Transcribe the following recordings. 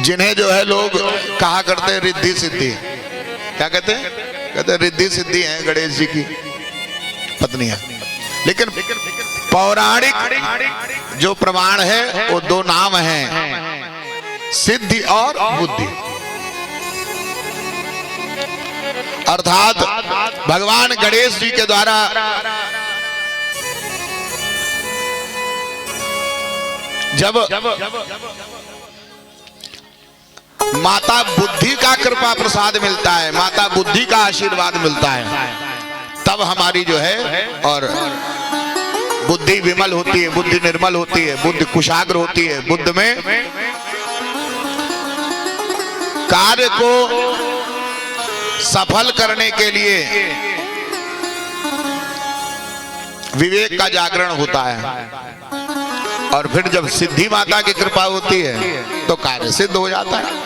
जिन्हें जो है लोग कहा करते हैं रिद्धि सिद्धि, क्या कहते हैं? कहते हैं रिद्धि सिद्धि हैं गणेश जी की पत्नियां। लेकिन पौराणिक जो प्रमाण है वो दो नाम हैं, सिद्धि और बुद्धि। अर्थात भगवान गणेश जी के द्वारा जब माता बुद्धि का कृपा प्रसाद मिलता है, माता बुद्धि का आशीर्वाद मिलता है, तब हमारी जो है और बुद्धि विमल होती है, बुद्धि निर्मल होती है, बुद्धि कुशाग्र होती है। बुद्ध में कार्य को सफल करने के लिए विवेक का जागरण होता है, और फिर जब सिद्धि माता की कृपा होती है तो कार्य सिद्ध हो जाता है।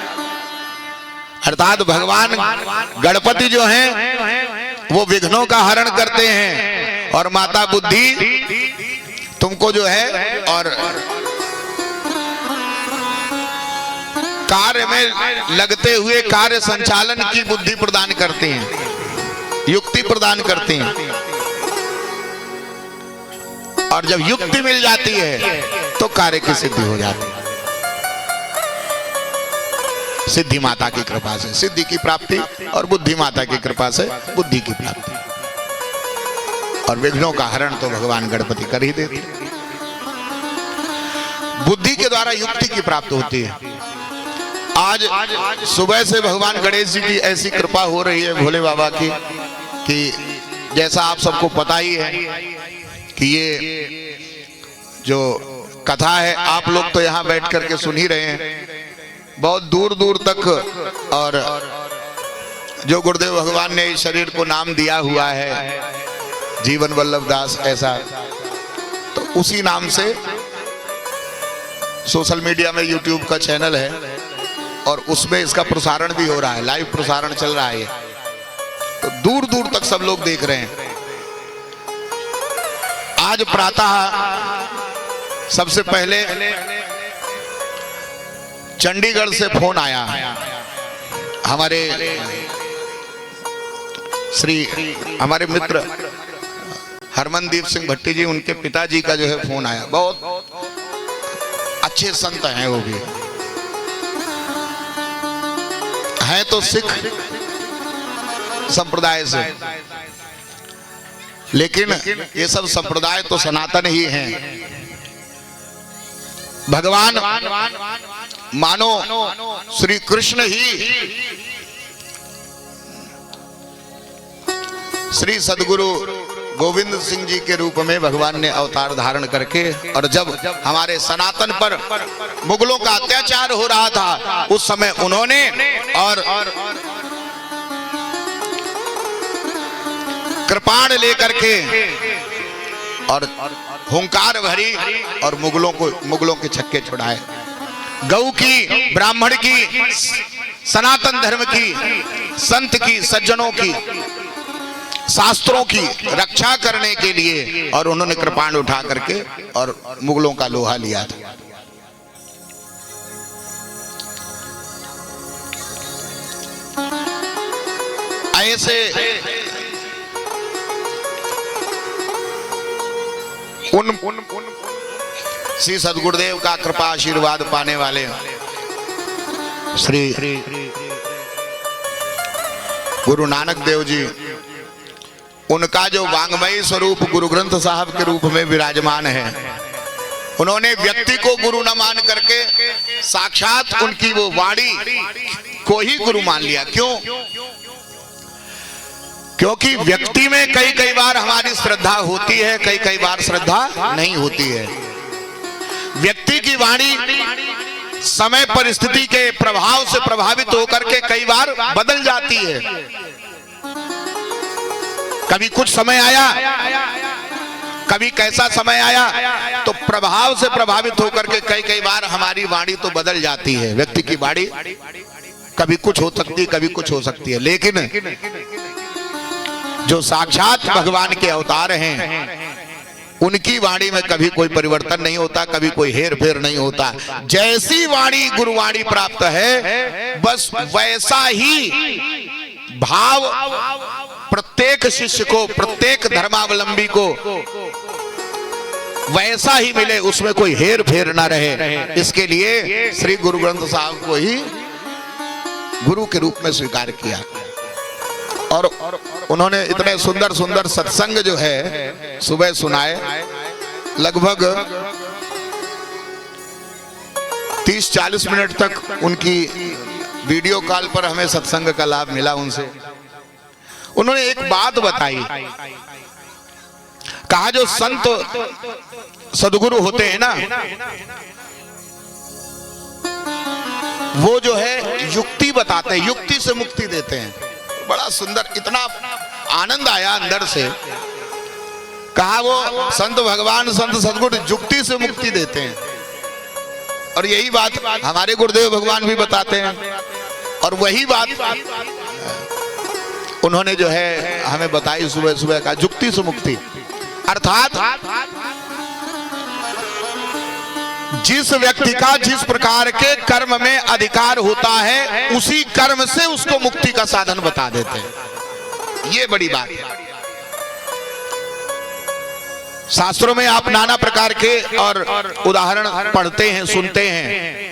अर्थात भगवान गणपति जो हैं वो विघ्नों का हरण करते हैं, और माता बुद्धि तुमको जो है और कार्य में लगते हुए कार्य संचालन की बुद्धि प्रदान करते हैं, युक्ति प्रदान करते हैं। और जब युक्ति मिल जाती है तो कार्य की सिद्धि हो जाती है। सिद्धि माता की कृपा से सिद्धि की प्राप्ति, और बुद्धि माता की कृपा से बुद्धि की प्राप्ति, और विघ्नों का हरण तो भगवान गणपति कर ही देते। बुद्धि के द्वारा युक्ति की प्राप्ति होती है। आज सुबह से भगवान गणेश जी की ऐसी कृपा हो रही है भोले बाबा की, कि जैसा आप सबको पता ही है कि ये जो कथा है आप लोग तो यहाँ बैठ करके सुन ही रहे हैं, बहुत दूर दूर तक। और जो गुरुदेव भगवान ने इस शरीर को नाम दिया हुआ है जीवन वल्लभ दास, ऐसा तो उसी नाम से सोशल मीडिया में यूट्यूब का चैनल है, और उसमें इसका प्रसारण भी हो रहा है, लाइव प्रसारण चल रहा है। तो दूर दूर तक सब लोग देख रहे हैं। आज प्रातः सबसे पहले चंडीगढ़ से फोन आया, हमारे मित्र हरमनदीप सिंह भट्टी जी, उनके पिताजी का जो है फोन आया। बहुत अच्छे संत हैं, वो भी हैं तो सिख संप्रदाय से, लेकिन ये सब संप्रदाय तो सनातन ही हैं। भगवान मानो श्री कृष्ण ही श्री सदगुरु गोविंद सिंह जी के रूप में भगवान ने अवतार धारण करके, और जब हमारे सनातन पर मुगलों का अत्याचार हो रहा था उस समय उन्होंने और कृपाण लेकर के और हुंकार भरी और मुगलों के छक्के छुड़ाए। गौ की, ब्राह्मण की, सनातन धर्म की, संत की, सज्जनों की, शास्त्रों की रक्षा करने के लिए, और उन्होंने कृपाण उठा करके और मुगलों का लोहा लिया था। ऐसे उन श्री सदगुरुदेव का कृपा आशीर्वाद पाने वाले श्री गुरु नानक देव जी, उनका जो वांग्मयी स्वरूप गुरु ग्रंथ साहब के रूप में विराजमान है, उन्होंने व्यक्ति को गुरु न मान करके साक्षात उनकी वो वाणी को ही गुरु मान लिया। क्यों? क्योंकि व्यक्ति में कई बार हमारी श्रद्धा होती है, कई बार श्रद्धा नहीं होती है। व्यक्ति की वाणी समय परिस्थिति के प्रभाव से प्रभावित होकर के कई बार बदल जाती है। कभी कुछ समय आया, कभी कैसा समय आया, तो प्रभाव से प्रभावित होकर के कई बार हमारी वाणी तो बदल जाती है। व्यक्ति की वाणी कभी कुछ हो सकती है, कभी कुछ हो सकती है, लेकिन जो साक्षात भगवान के अवतार हैं उनकी वाणी में कभी कोई परिवर्तन नहीं होता, कभी कोई हेर फेर नहीं होता। जैसी वाणी गुरुवाणी प्राप्त है, बस वैसा ही भाव प्रत्येक शिष्य को, प्रत्येक धर्मावलंबी को वैसा ही मिले, उसमें कोई हेर फेर ना रहे। इसके लिए श्री गुरु ग्रंथ साहब को ही गुरु के रूप में स्वीकार किया। और उन्होंने इतने सुंदर सुंदर सत्संग जो है सुबह सुनाए। लगभग 30-40 मिनट तक उनकी वीडियो कॉल पर हमें सत्संग का लाभ मिला उनसे। उन्होंने एक बात बताई, कहा जो संत सदगुरु होते हैं ना, वो जो है युक्ति बताते हैं, युक्ति से मुक्ति देते हैं। बड़ा सुंदर, इतना आनंद आया अंदर से। कहा वो संत भगवान, संत सदगुरु युक्ति से मुक्ति देते हैं। और यही बात हमारे गुरुदेव भगवान भी बताते हैं। और वही बात उन्होंने जो है हमें बताई सुबह सुबह, का युक्ति से मुक्ति अर्थात जिस व्यक्ति का जिस प्रकार के कर्म में अधिकार होता है, उसी कर्म से उसको मुक्ति का साधन बता देते हैं। ये बड़ी बात है। शास्त्रों में आप नाना प्रकार के और उदाहरण पढ़ते हैं, सुनते हैं।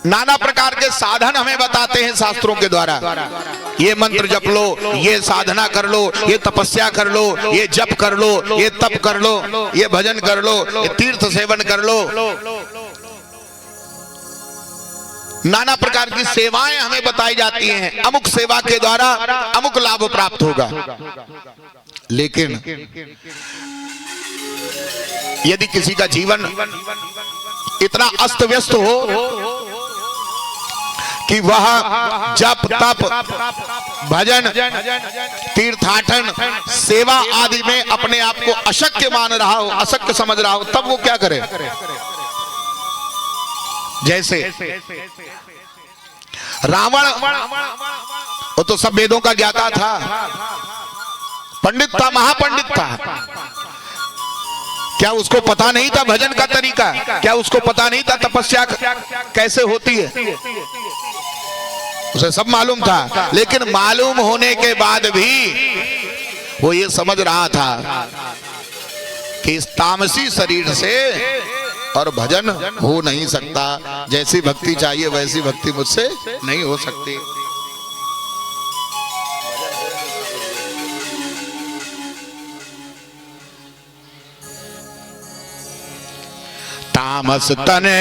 नाना प्रकार के साधन हमें बताते हैं शास्त्रों के द्वारा। ये मंत्र जप लो, ये साधना कर लो, ये तपस्या कर लो, ये जप कर लो, ये तप कर लो, ये भजन कर लो, ये तीर्थ सेवन कर लो। नाना प्रकार की सेवाएं हमें बताई जाती हैं। अमुक सेवा के द्वारा अमुक लाभ प्राप्त होगा। लेकिन यदि किसी का जीवन इतना अस्त व्यस्त हो कि वह जप तप भजन तीर्थाटन सेवा आदि में अपने आप को अशक्य मान रहा हो, अशक्य समझ रहा हो, तब वो क्या करे? जैसे रावण, वो तो सब वेदों का ज्ञाता था, पंडित था, महापंडित था। क्या उसको पता नहीं था भजन का तरीका? क्या उसको पता नहीं था तपस्या कैसे होती है? उसे सब मालूम था। लेकिन मालूम होने के बाद भी वो ये समझ रहा था कि इस तामसी शरीर से और भजन हो नहीं सकता। जैसी भक्ति चाहिए वैसी भक्ति मुझसे नहीं हो सकती। तामस तने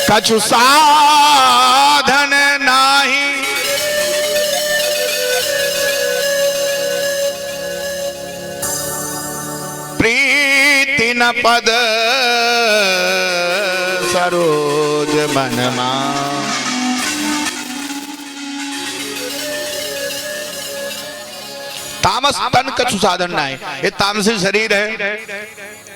कछु साधन नाही, प्रीति न पद सरोज मनमा। तामस तन कछु साधन ना है। ये तामसी शरीर है,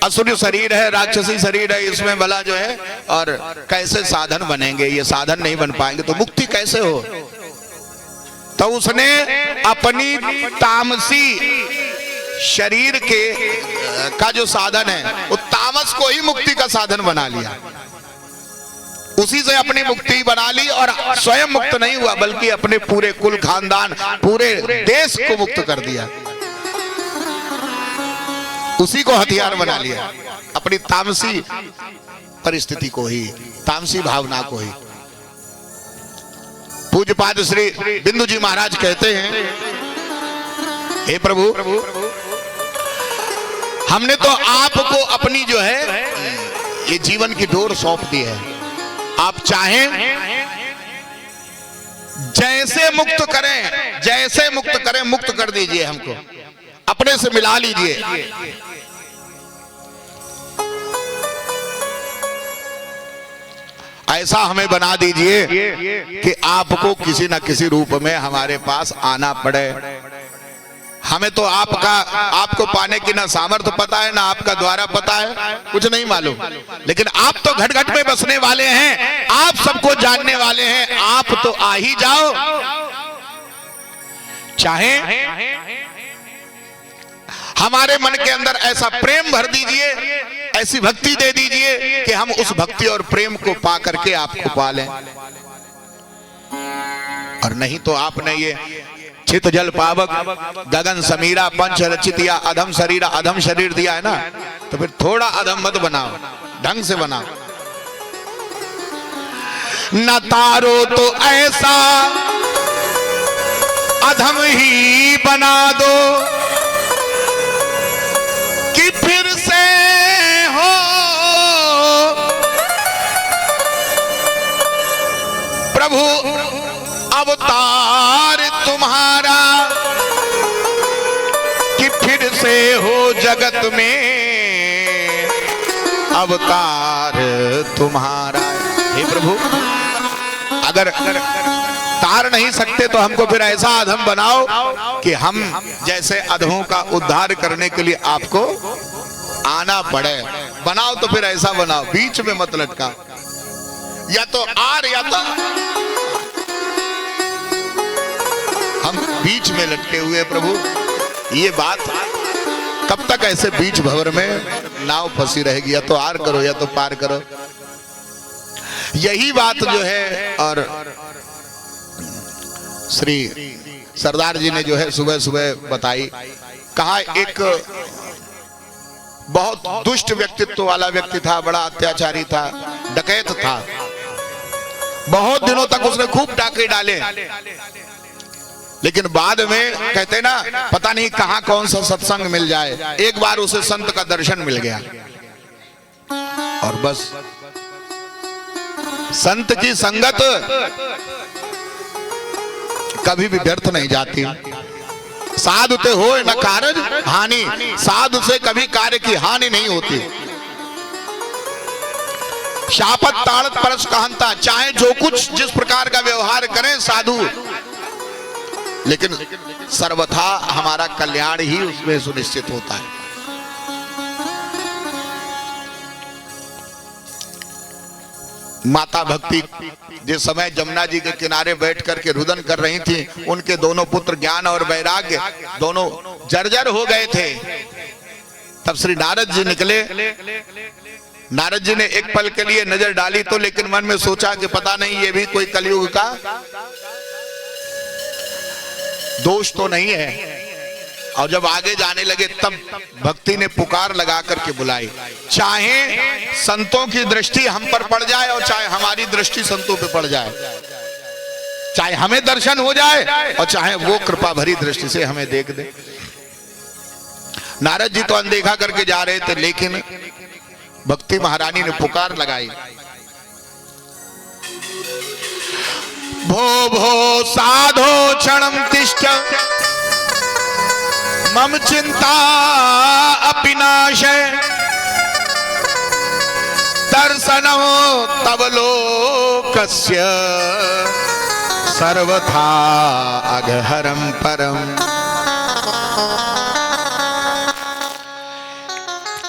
असुर शरीर है, राक्षसी शरीर है। इसमें भला जो है और कैसे साधन बनेंगे? ये साधन नहीं बन पाएंगे तो मुक्ति कैसे हो? तो उसने अपनी तामसी शरीर के का जो साधन है, वो तामस को ही मुक्ति का साधन बना लिया। उसी से अपनी मुक्ति बना ली। और स्वयं मुक्त नहीं हुआ, बल्कि अपने पूरे कुल खानदान, पूरे देश को मुक्त कर दिया। उसी को हथियार बना लिया, अपनी तामसी परिस्थिति को ही, तामसी भावना को ही। पूज्यपाद श्री बिंदु जी महाराज कहते हैं, हे प्रभु, हमने तो आपको अपनी जो है ये जीवन की डोर सौंप दी है। आप चाहें जैसे मुक्त करें, जैसे मुक्त करें, मुक्त कर दीजिए, हमको अपने से मिला लीजिए। ऐसा हमें बना दीजिए कि आपको किसी न किसी रूप में हमारे पास आना पड़े। हमें तो आपको पाने की ना सामर्थ्य पता है, ना आपका द्वारा पता है, कुछ नहीं मालूम। लेकिन आप तो घट घट में बसने वाले हैं, आप सबको जानने वाले हैं। आप तो आ ही जाओ। चाहे हमारे मन के अंदर ऐसा प्रेम भर दीजिए, ऐसी भक्ति दे दीजिए कि हम उस भक्ति और प्रेम को पा करके आपको पालें। और नहीं तो आपने ये चित जल पावक गगन समीरा पंच रचित या अधम शरीरा अधम शरीर दिया है ना, तो फिर थोड़ा अधम मत बनाओ, ढंग से बनाओ। न तारो तो ऐसा अधम ही बना दो कि फिर से हो प्रभु अवतार तुम्हारा, कि फिर से हो जगत में अवतार तुम्हारा। हे प्रभु, अगर तार नहीं सकते तो हमको फिर ऐसा अधम बनाओ कि हम जैसे अधमों का उद्धार करने के लिए आपको आना पड़े। बनाओ तो फिर ऐसा बनाओ, बीच में मत लटका, या तो आर या तो हम बीच में लटके हुए। प्रभु, ये बात कब तक ऐसे बीच भंवर में नाव फंसी रहेगी? या तो आर करो या तो पार करो। यही बात जो है, और श्री सरदार जी ने जो है सुबह सुबह बताई, कहा एक बहुत दुष्ट व्यक्तित्व वाला व्यक्ति था, बड़ा अत्याचारी था, डकैत था। बहुत दिनों तक उसने खूब डाके डाले, लेकिन बाद में कहते ना, पता नहीं कहां कौन सा सत्संग मिल जाए, एक बार उसे संत का दर्शन मिल गया और बस। संत की संगत कभी भी व्यर्थ नहीं जाती। साधु ते हो न कारज हानि, साधु से कभी कार्य की हानि नहीं होती। शापत ताड़त परस कहंता, चाहे जो कुछ जिस प्रकार का व्यवहार करें साधु, लेकिन सर्वथा हमारा कल्याण ही उसमें सुनिश्चित होता है। माता भक्ति जिस समय जमुना जी के किनारे बैठ करके रुदन कर रही थी, उनके दोनों पुत्र ज्ञान और वैराग्य दोनों जर्जर हो गए थे। तब श्री नारद जी निकले। नारद जी ने एक पल के लिए नजर डाली तो, लेकिन मन में सोचा कि पता नहीं ये भी कोई कलयुग का दोष तो नहीं है। और जब आगे जाने लगे तब भक्ति ने पुकार लगा करके बुलाई। चाहे संतों की दृष्टि हम पर पड़ जाए और चाहे हमारी दृष्टि संतों पे पड़ जाए, चाहे हमें दर्शन हो जाए और चाहे वो कृपा भरी दृष्टि से हमें देख दे। नारद जी तो अनदेखा करके जा रहे थे, लेकिन भक्ति महारानी ने पुकार लगाई, भो भो साधो क्षणम तिष्ठ मम चिंता अपि नाशय, दर्शनो तव लोकस्य सर्वथा अघहरम परम।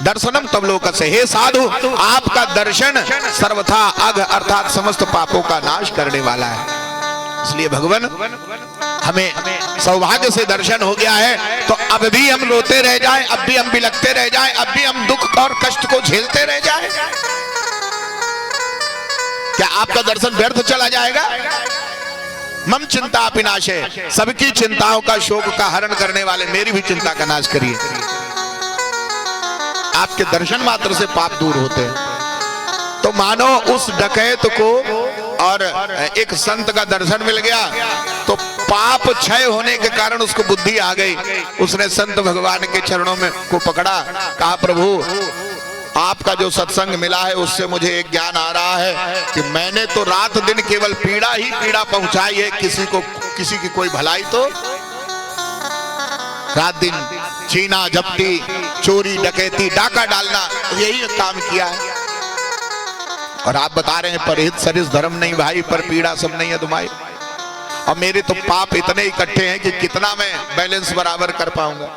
दर्शनम तव लोकस्य, हे साधु, आपका दर्शन सर्वथा अघ अर्थात समस्त पापों का नाश करने वाला है। इसलिए भगवान हमें सौभाग्य से दर्शन हो गया है, तो अब भी हम रोते रह जाएं, अब भी हम बिलखते रह जाएं, अब भी हम दुख और कष्ट को झेलते रह जाएं? क्या आपका दर्शन व्यर्थ चला जाएगा? मम चिंता अपि नाशय, सबकी चिंताओं का शोक का हरण करने वाले मेरी भी चिंता का नाश करिए। आपके दर्शन मात्र से पाप दूर होते हैं। तो मानो उस डकैत को और एक संत का दर्शन मिल गया, तो पाप क्षय होने के कारण उसको बुद्धि आ गई। उसने संत भगवान के चरणों में को पकड़ा, कहा प्रभु आपका जो सत्संग मिला है उससे मुझे एक ज्ञान आ रहा है कि मैंने तो रात दिन केवल पीड़ा ही पीड़ा पहुंचाई है, किसी की कोई भलाई तो रात दिन छीना झपटी चोरी डकैती डाका डालना यही काम किया है। और आप बता रहे हैं परहित सरिस धर्म नहीं भाई, पर पीड़ा सब नहीं है तुम्हारी। और मेरे तो पाप इतने इकट्ठे हैं कि कितना मैं बैलेंस बराबर कर पाऊंगा।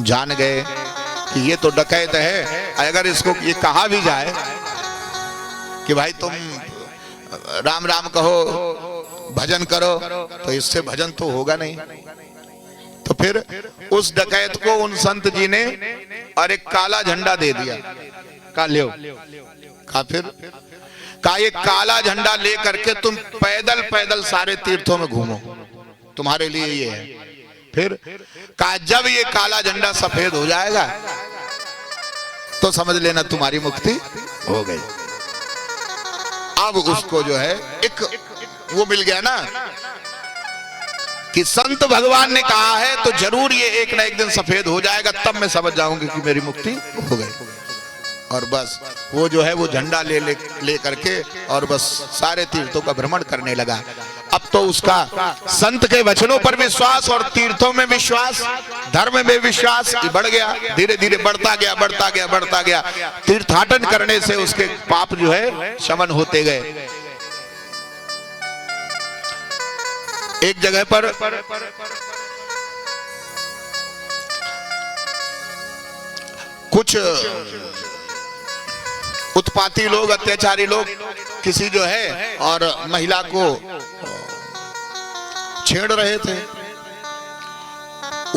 जान गए कि ये तो डकैत है। अगर इसको ये कहा भी जाए कि भाई तुम राम राम कहो, भजन करो, तो इससे भजन तो होगा नहीं। तो फिर उस डकैत को उन संत जी ने और एक काला झंडा दे दिया। का लियो, का फिर का ये काला झंडा ले करके तुम पैदल पैदल सारे तीर्थों में घूमो, तुम्हारे लिए ये है। फिर का जब ये काला झंडा सफेद हो जाएगा तो समझ लेना तुम्हारी मुक्ति हो गई। अब उसको जो है एक वो मिल गया ना कि संत भगवान ने कहा है तो जरूर ये एक ना एक दिन सफेद हो जाएगा, तब मैं समझ जाऊंगी कि मेरी मुक्ति हो गई। और बस वो जो है वो झंडा ले करके और बस सारे तीर्थों का भ्रमण करने लगा। अब तो उसका संत के वचनों पर विश्वास और तीर्थों में विश्वास, धर्म में विश्वास बढ़ गया, धीरे धीरे बढ़ता गया बढ़ता गया बढ़ता गया। तीर्थाटन करने से उसके पाप जो है शमन होते गए। एक जगह पर कुछ उत्पाती लोग, अत्याचारी लोग किसी जो है और महिला को छेड़ रहे थे।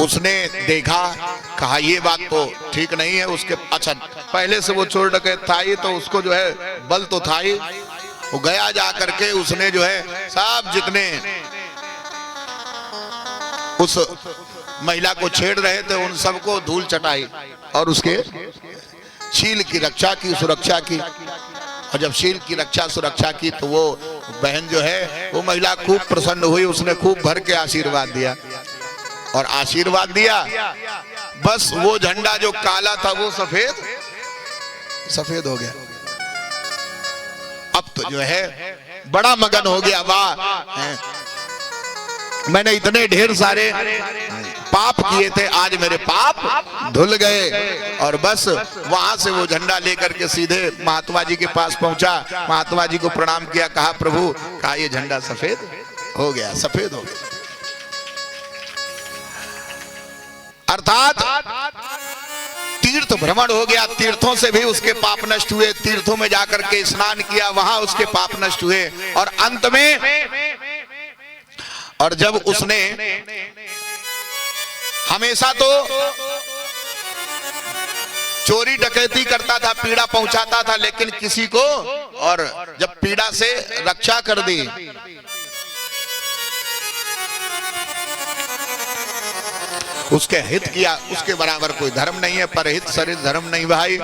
उसने देखा, कहा ये बात तो ठीक नहीं है। उसके अच्छा पहले से वो चोर डकैत था ही, तो उसको जो है बल तो था ही। वो गया जा करके उसने जो है सब जितने उस महिला को छेड़ रहे थे उन सबको धूल चटाई और उसके शील की रक्षा की, सुरक्षा की। और जब शील की रक्षा सुरक्षा की तो वो बहन जो है वो महिला खूब प्रसन्न हुई। उसने खूब भर के आशीर्वाद दिया और आशीर्वाद दिया, बस वो झंडा जो काला था वो सफेद हो गया। अब तो जो है बड़ा मगन हो गया, वाह मैंने इतने ढेर सारे पाप किए थे, आज मेरे पाप धुल गए। और बस वहां से वो झंडा लेकर के सीधे महात्मा जी के पास पहुंचा। महात्मा जी को प्रणाम किया, कहा प्रभु, कहा ये झंडा सफेद हो गया, सफेद हो गया। अर्थात तीर्थ भ्रमण हो गया, तीर्थों से भी उसके पाप नष्ट हुए। तीर्थों में जाकर के स्नान किया, वहां उसके पाप नष्ट हुए। और अंत में और जब उसने हमेशा तो चोरी डकैती करता था, पीड़ा पहुंचाता था, लेकिन किसी को और जब पीड़ा से रक्षा कर दी, उसके हित किया, उसके बराबर कोई धर्म नहीं है। परहित सरित धर्म नहीं भाई,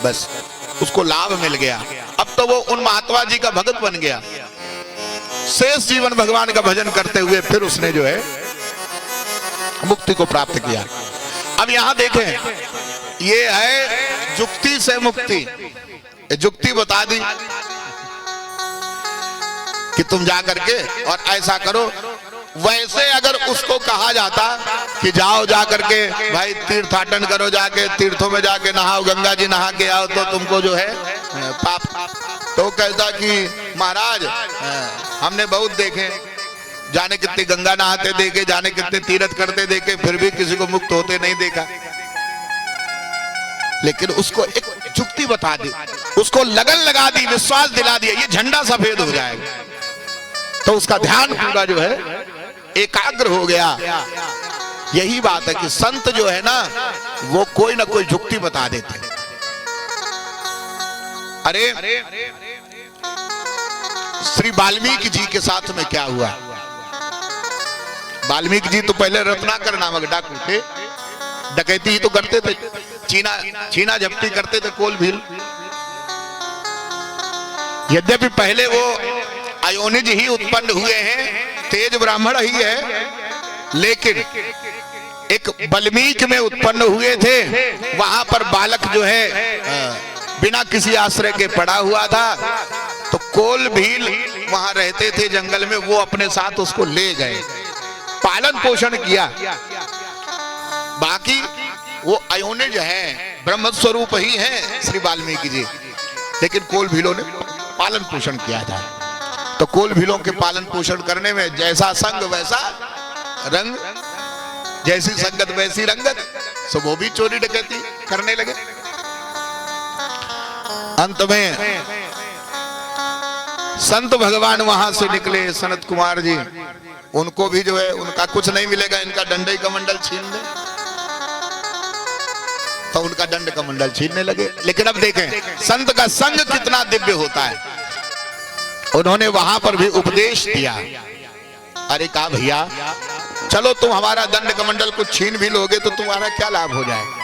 बस उसको लाभ मिल गया। अब तो वो उन महात्मा जी का भगत बन गया। शेष जीवन भगवान का भजन करते हुए फिर उसने जो है मुक्ति को प्राप्त किया। अब यहां देखें, ये है जुक्ति से मुक्ति। जुक्ति बता दी कि तुम जा करके और ऐसा करो। वैसे अगर उसको कहा जाता कि जाओ जा करके भाई तीर्थाटन करो, जाके तीर्थों में जाके नहाओ, गंगा जी नहा के आओ, तो तुमको जो है पाप, तो कहता कि महाराज हमने बहुत देखे, जाने कितने गंगा नहाते देखे, जाने कितने तीर्थ करते देखे, फिर भी किसी को मुक्त होते नहीं देखा। लेकिन उसको एक जुक्ति बता दी, उसको लगन लगा दी, विश्वास दिला दिया, ये झंडा सफेद हो जाएगा। तो उसका ध्यान पूरा जो है एकाग्र हो गया। यही बात है कि संत जो है ना वो कोई ना कोई जुक्ति बता देते। अरे श्री वाल्मीकि जी के साथ में क्या हुआ? वाल्मीकि जी तो पहले रत्नाकर नामक डाकू थे, डकैती ही तो करते थे, छीना झपटी करते थे, कोल भील। यद्यपि पहले वो अयोनिज ही उत्पन्न हुए हैं, तेज ब्राह्मण ही है, लेकिन एक वाल्मीकि में उत्पन्न हुए थे। वहां पर बालक जो है बिना किसी आश्रय के पड़ा हुआ था, तो कोल भील वहां रहते थे जंगल में, वो अपने साथ उसको ले गए, पालन पोषण किया। बाकी वो अयोनिज है, ब्रह्म स्वरूप ही है श्री वाल्मीकि जी, लेकिन कोल भीलों ने पालन पोषण किया था। तो कोल भीलों के पालन पोषण करने में जैसा संग वैसा रंग, जैसी संगत वैसी रंगत, सो वो भी चोरी डकैती करने लगे। अंत में संत भगवान वहां से निकले सनत कुमार जी, उनको भी जो है उनका कुछ नहीं मिलेगा, इनका डंडे का मंडल छीन ले, तो उनका दंड का मंडल छीनने लगे। लेकिन अब देखें संत का संग कितना दिव्य होता है। उन्होंने वहां पर भी उपदेश दिया। अरे कहा भैया चलो तुम हमारा दंड कमंडल को छीन भी लोगे तो तुम्हारा क्या लाभ हो जाएगा?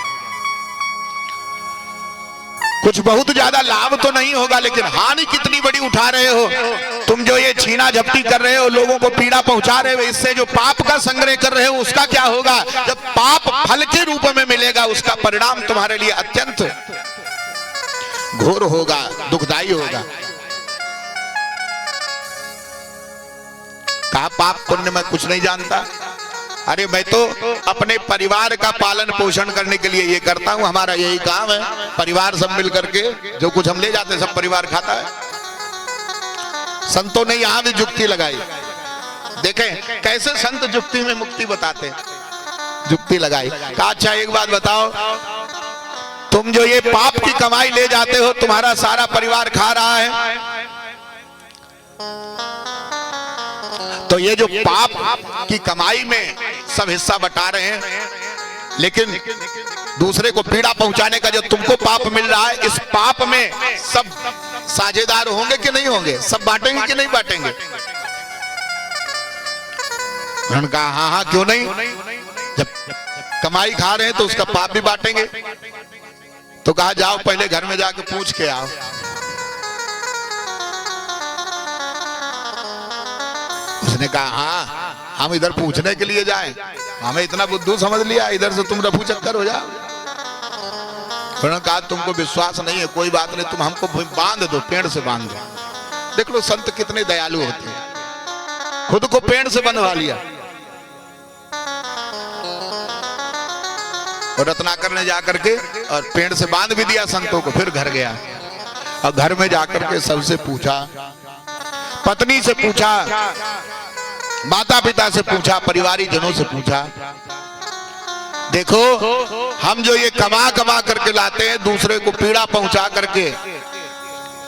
कुछ बहुत ज्यादा लाभ तो नहीं होगा, लेकिन हानि कितनी बड़ी उठा रहे हो तुम। जो ये छीना झपटी कर रहे हो, लोगों को पीड़ा पहुंचा रहे हो, इससे जो पाप का संग्रह कर रहे हो उसका क्या होगा? जब पाप फल के रूप में मिलेगा उसका परिणाम तुम्हारे लिए अत्यंत घोर होगा, दुखदायी होगा। कहा पाप पुण्य में कुछ नहीं जानता। अरे मैं तो अपने परिवार का पालन पोषण करने के लिए ये करता हूं, हमारा यही काम है। परिवार सब मिल करके जो कुछ हम ले जाते हैं सब परिवार खाता है। संतों ने यहां भी जुक्ति लगाई। देखें कैसे संत जुक्ति में मुक्ति बताते, जुक्ति लगाई। कहा अच्छा एक बात बताओ, तुम जो ये पाप की कमाई ले जाते हो तुम्हारा सारा परिवार खा रहा है, तो ये जो पाप की कमाई में सब हिस्सा बटा रहे हैं, लेकिन दूसरे को पीड़ा पहुंचाने का जो तुमको पाप मिल रहा है, इस पाप में सब साझेदार होंगे कि नहीं होंगे? सब बांटेंगे कि नहीं बांटेंगे? उन्होंने कहा हाँ हाँ क्यों नहीं, जब कमाई खा रहे हैं तो उसका पाप भी बांटेंगे। तो कहा जाओ पहले घर में जाके पूछ के आओ। उसने कहा हाँ हम इधर पूछने के लिए जाएं, हमें इतना बुद्धू समझ लिया, इधर से तुम रफू चक्कर हो जाओ। उन्होंने कहा तुमको विश्वास नहीं है, कोई बात नहीं, तुम हमको बांध दो, पेड़ से बांध दो। देख लो संत कितने दयालु होते हैं, खुद को पेड़ से बंधवा लिया। और रत्नाकर ने जाकर के और पेड़ से बांध भी दिया संतों को। फिर घर गया और घर में जाकर के सबसे पूछा, पत्नी से पूछा, माता पिता से पूछा, परिवारी जनों से पूछा, देखो हम जो ये कमा कमा करके लाते हैं दूसरे को पीड़ा पहुंचा करके,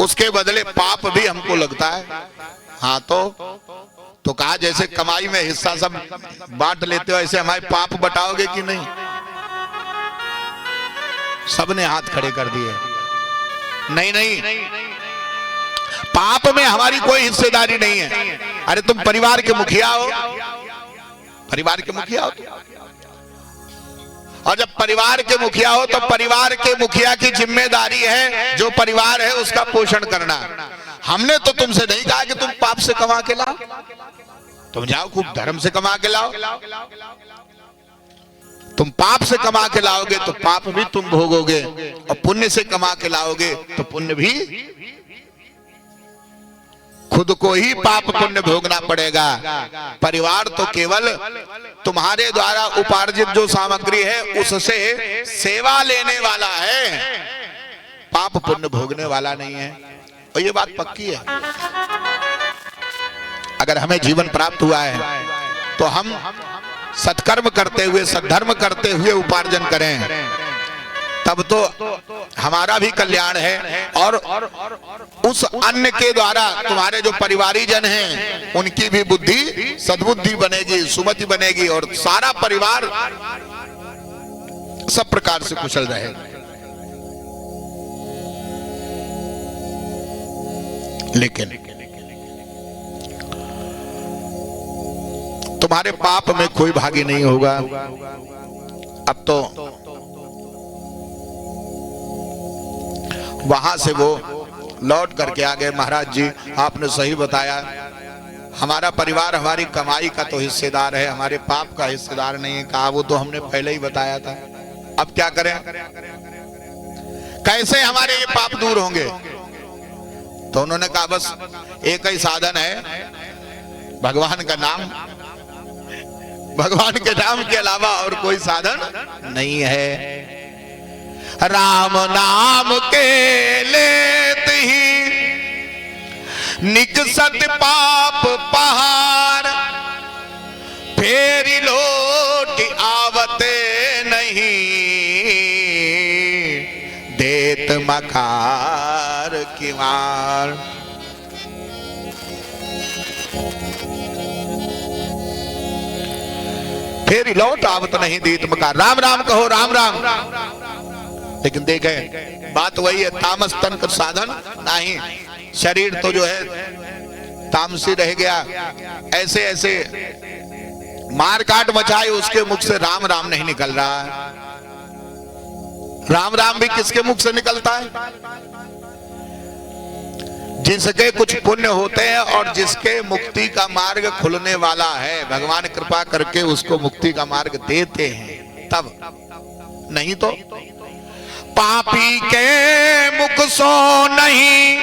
उसके बदले पाप भी हमको लगता है। हाँ तो कहा जैसे कमाई में हिस्सा सब बांट लेते हो ऐसे हमारे पाप बटाओगे कि नहीं? सबने हाथ खड़े कर दिए, नहीं नहीं पाप में हमारी कोई हिस्सेदारी नहीं है। अरे तुम परिवार के मुखिया हो, परिवार के मुखिया हो, और जब परिवार के मुखिया हो तो परिवार के मुखिया की जिम्मेदारी है जो परिवार है उसका पोषण करना। हमने तो तुमसे नहीं कहा कि तुम पाप से कमा के लाओ, तुम जाओ खूब धर्म से कमा के लाओ। तुम पाप से कमा के लाओगे तो पाप भी तुम भोगोगे, और पुण्य से कमा के लाओगे तो पुण्य भी खुद को ही पाप पुण्य भोगना पड़ेगा। परिवार तो केवल तुम्हारे द्वारा उपार्जित जो सामग्री है उससे सेवा लेने वाला है, पाप पुण्य भोगने वाला नहीं है। और ये बात पक्की है। अगर हमें जीवन प्राप्त हुआ है तो हम सत्कर्म करते हुए सद्धर्म करते हुए उपार्जन करें, तब तो हमारा भी कल्याण है, और उस अन्न के द्वारा तुम्हारे जो परिवारी जन हैं उनकी भी बुद्धि सद्बुद्धि बनेगी, सुमति बनेगी, और सारा परिवार सब प्रकार से कुशल रहेगा। लेकिन तुम्हारे पाप में कोई भागी नहीं होगा। अब तो वहां से वो लौट करके आ गए। महाराज जी आपने सही बताया, हमारा परिवार हमारी कमाई का तो हिस्सेदार है, हमारे पाप का हिस्सेदार नहीं है। कहा वो तो हमने पहले ही बताया था, अब क्या करें, कैसे हमारे ये पाप दूर होंगे? तो उन्होंने कहा बस एक ही साधन है, भगवान का नाम, भगवान के नाम के अलावा और कोई साधन नहीं है। राम नाम के लेते ही निकसत पाप पहाड़, फेरी लोट आवते नहीं, देत मकार की मार। फिर लौट आवत नहीं दीत मकार। राम राम कहो राम राम। लेकिन देखे बात वही है, तामस तन का साधन नहीं, शरीर तो जो है तामसी रह गया। ऐसे ऐसे मार काट मचाए, उसके मुख से राम राम नहीं निकल रहा है। राम राम भी किसके मुख से निकलता है? जिसके कुछ पुण्य होते हैं और जिसके मुक्ति का मार्ग खुलने वाला है, भगवान कृपा करके उसको मुक्ति का मार्ग देते हैं तब, नहीं तो पापी के मुख सो नहीं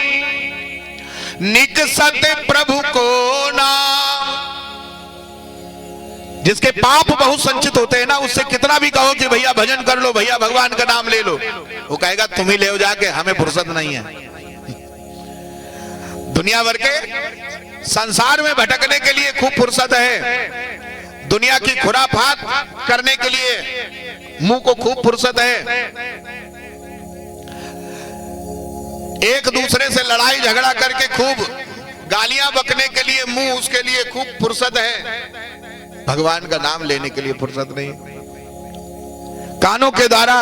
निकसत प्रभु को नाम। जिसके पाप बहुत संचित होते हैं ना, उससे कितना भी कहो कि भैया भजन कर लो, भैया भगवान का नाम ले लो, वो कहेगा तुम ही ले हो जाके, हमें फुर्सत नहीं है। दुनिया भर के संसार में भटकने के लिए खूब फुर्सत है, दुनिया की खुराफात करने के लिए मुंह को खूब फुर्सत है, एक दूसरे से लड़ाई झगड़ा करके खूब गालियां बकने के लिए मुंह, उसके लिए खूब फुर्सत है। भगवान का नाम लेने के लिए फुर्सत नहीं। कानों के द्वारा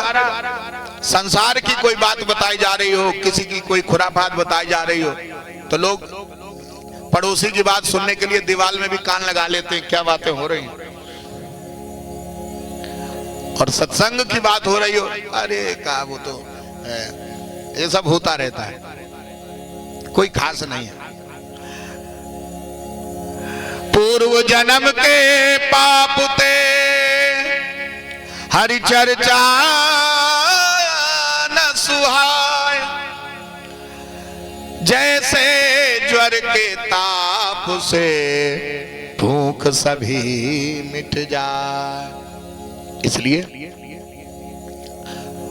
संसार की कोई बात बताई जा रही हो, किसी की कोई खुराफात बताई जा रही हो, तो लोग पड़ोसी की बात सुनने के लिए दीवार में भी कान लगा लेते हैं, क्या बातें हो रही हैं। और सत्संग की बात हो रही हो, अरे का वो तो ये सब होता रहता है, कोई खास नहीं है। पूर्व जन्म के पाप ते हरि चर्चा न सुहाय, जैसे ज्वर के ताप से भूख सभी मिट जाए। इसलिए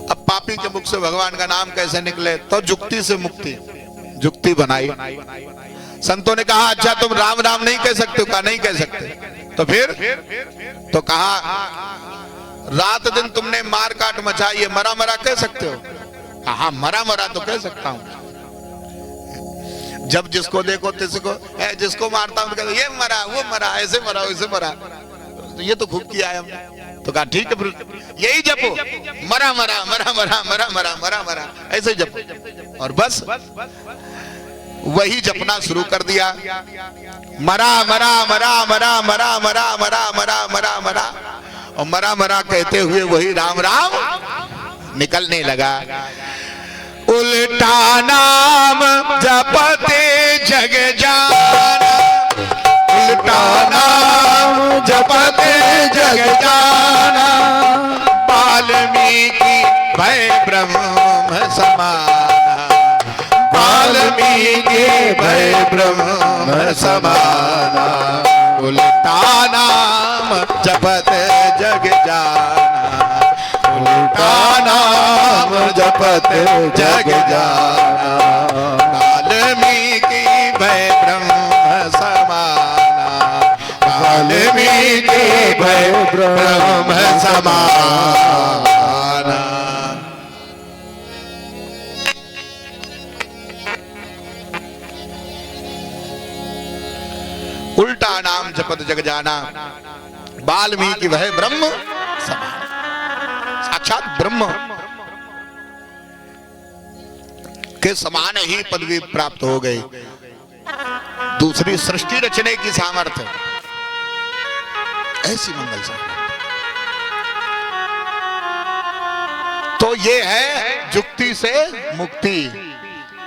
अब पापी के मुख से भगवान का नाम कैसे निकले? तो जुक्ति से मुक्ति, जुक्ति बनाई। संतों ने कहा अच्छा तुम राम राम नहीं कह सकते हो? कहा नहीं कह सकते। तो फिर तो कहा रात दिन तुमने मार काट मचाई है, मरा मरा कह सकते हो? कहा मरा मरा तो कह सकता हूं। जब जिसको देखो तिसको, जिसको मारता हूं तो ये मरा, वो मरा, ऐसे मरा, वैसे मरा, तो ये तो खूब किया है हमने। तो कहा ठीक है फिर यही जपो, मरा मरा मरा मरा मरा मरा मरा मरा, ऐसे जपो। और बस वही जपना शुरू कर दिया, मरा मरा मरा मरा मरा मरा मरा मरा मरा मरा, और मरा मरा कहते हुए वही राम राम निकलने लगा। उल्टा नाम जपते जग जाना, उल्टा नाम जपते जग जाना, वाल्मीकि भय ब्रह्म समाना, वाल्मीकि भय ब्रह्म समाना। उल्टा नाम जपते जग जाना, उल्टा नाम जपते जग जाना, वाल्मीकि भय ब्रह्म समाना, वाल्मीकि भय ब्रह्म समाना। उल्टा नाम जपत जग जाना, वाल्मीकि भय ब्रह्म समाना। साक्षात ब्रह्म के समान ही पदवी प्राप्त हो गई। दूसरी सृष्टि रचने की सामर्थ्य ऐसी मंगल से। तो ये है जुक्ति से मुक्ति।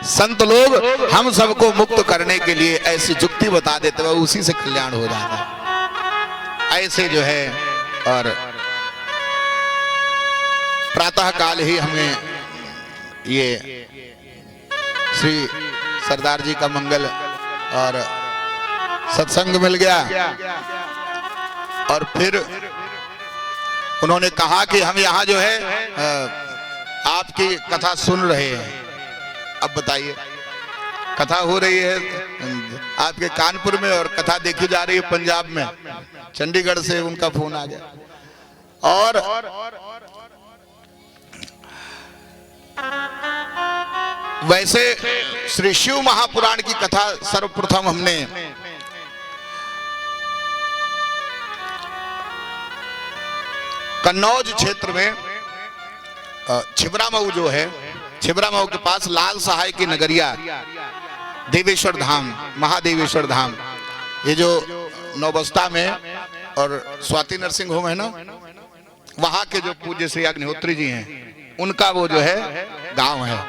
संत लोग हम सबको मुक्त करने के लिए ऐसी जुक्ति बता देते हैं, उसी से कल्याण हो जाता। ऐसे जो है, और प्रातः काल ही हमें ये श्री सरदार जी का मंगल और सत्संग मिल गया, और फिर उन्होंने कहा कि हम यहाँ जो है आपकी कथा सुन रहे हैं। अब बताइए, कथा हो रही है आपके कानपुर में और कथा देखी जा रही है पंजाब में। चंडीगढ़ से उनका फोन आ गया। और वैसे श्री शिव महापुराण की कथा सर्वप्रथम हमने कन्नौज क्षेत्र में छिबरामऊ जो है, छिबरामऊ के पास लाल सहाय की नगरिया देवेश्वर धाम, महादेवेश्वर धाम, ये जो नौबस्ता में और स्वाति नर्सिंग होम है ना, वहां के जो पूज्य श्री अग्निहोत्री जी हैं, उनका वो जो है गांव है।